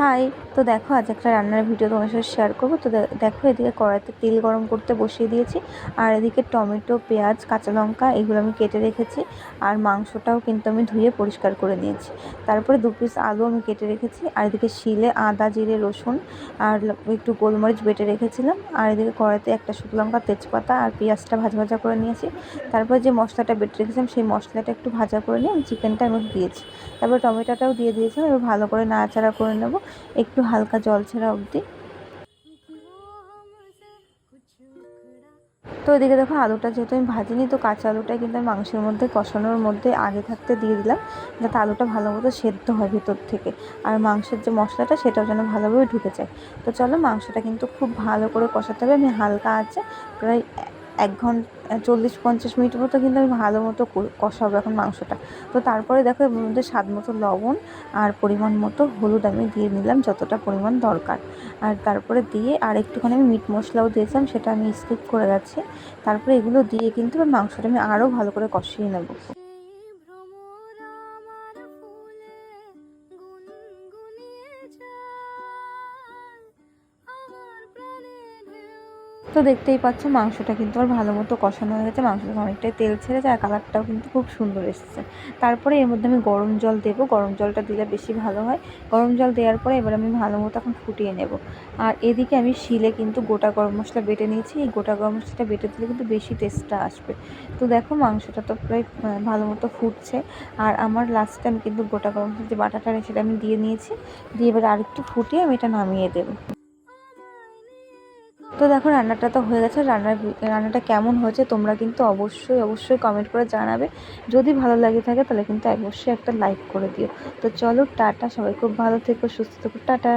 High. তো দেখো আজ একটা রান্নার ভিডিও তোমার সাথে শেয়ার করবো। তো দেখো এদিকে কড়াইতে তেল গরম করতে বসিয়ে দিয়েছি, আর এদিকে টমেটো, পেঁয়াজ, কাঁচা লঙ্কা এগুলো আমি কেটে রেখেছি, আর মাংসটাও কিন্তু আমি ধুয়ে পরিষ্কার করে নিয়েছি। তারপরে 2 পিস আলু আমি কেটে রেখেছি, আর এদিকে শিলে আদা, জিরে, রসুন আর একটু গোলমরিচ বেটে রেখেছিলাম, আর এদিকে কড়াইতে একটা শুকনো লঙ্কা, তেজপাতা আর পেঁয়াজটা ভাজা ভাজা করে নিয়েছি। তারপর যে মশলাটা বেটে রেখেছিলাম সেই মশলাটা একটু ভাজা করে নিয়ে আমি চিকেনটা আমি দিয়েছি। তারপর টমেটোটাও দিয়ে দিয়েছিলাম, এবার ভালো করে নাড়াচাড়া করে নেব একটু হালকা জল ছাড়া অবধি। তো এদিকে দেখো আলুটা যেহেতু আমি ভাজিনি, তো কাঁচা আলুটা কিন্তু আমি মাংসের মধ্যে কষানোর মধ্যে আগে থাকতে দিয়ে দিলাম, যাতে আলুটা ভালো মতো সেদ্ধ হয় ভিতর থেকে, আর মাংসের যে মশলাটা সেটাও যেন ভালোভাবে ঢুকে যায়। তো চলো মাংসটা কিন্তু খুব ভালো করে কষাতে হবে। আমি হালকা আছে প্রায় 1 ঘন্টা 40-50 মিনিট মতো কিন্তু আমি ভালো মতো কষাবো এখন মাংসটা। তো তারপরে দেখো এর মধ্যে স্বাদ মতো লবণ আর পরিমাণ মতো হলুদ আমি দিয়ে নিলাম, যতটা পরিমাণ দরকার। আর তারপরে দিয়ে আর একটুখানি আমি মিট মশলাও দিয়েছিলাম, সেটা আমি স্কিপ করে গেছি। তারপরে এগুলো দিয়ে কিন্তু মাংসটা আমি আরও ভালো করে কষিয়ে নেব। তো দেখতেই পাচ্ছ মাংসটা কিন্তু আমার ভালো মতো কষানো হয়ে গেছে, মাংস থেকে অনেকটাই তেল ছেড়েছে, আর কালারটাও কিন্তু খুব সুন্দর এসেছে। তারপরে এর মধ্যে আমি গরম জল দেবো, গরম জলটা দিলে বেশি ভালো হয়। গরম জল দেওয়ার পরে এবার আমি ভালো মতো এখন ফুটিয়ে নেব। আর এদিকে আমি শিলে কিন্তু গোটা গরম মশলা বেটে নিয়েছি, এই গোটা গরম মশলাটা বেটে দিলে কিন্তু বেশি টেস্টটা আসবে। তো দেখো মাংসটা তো প্রায় ভালো মতো ফুটছে, আর আমার লাস্টে আমি কিন্তু গোটা গরম মশলা যে বাটাটা সেটা আমি দিয়ে নিয়েছি, দিয়ে এবার আরেকটু ফুটিয়ে আমি এটা নামিয়ে দেবো। তো দেখো রান্নাটা তো হয়ে গেছে। রান্নাটা কেমন হয়েছে তোমরা কিন্তু অবশ্যই কমেন্ট করে জানাবে। যদি ভালো লাগে থাকে তাহলে কিন্তু অবশ্যই একটা লাইক করে দিও। তো চলো টাটা, সবাই খুব ভালো থেকো, সুস্থ থেকো, টাটা।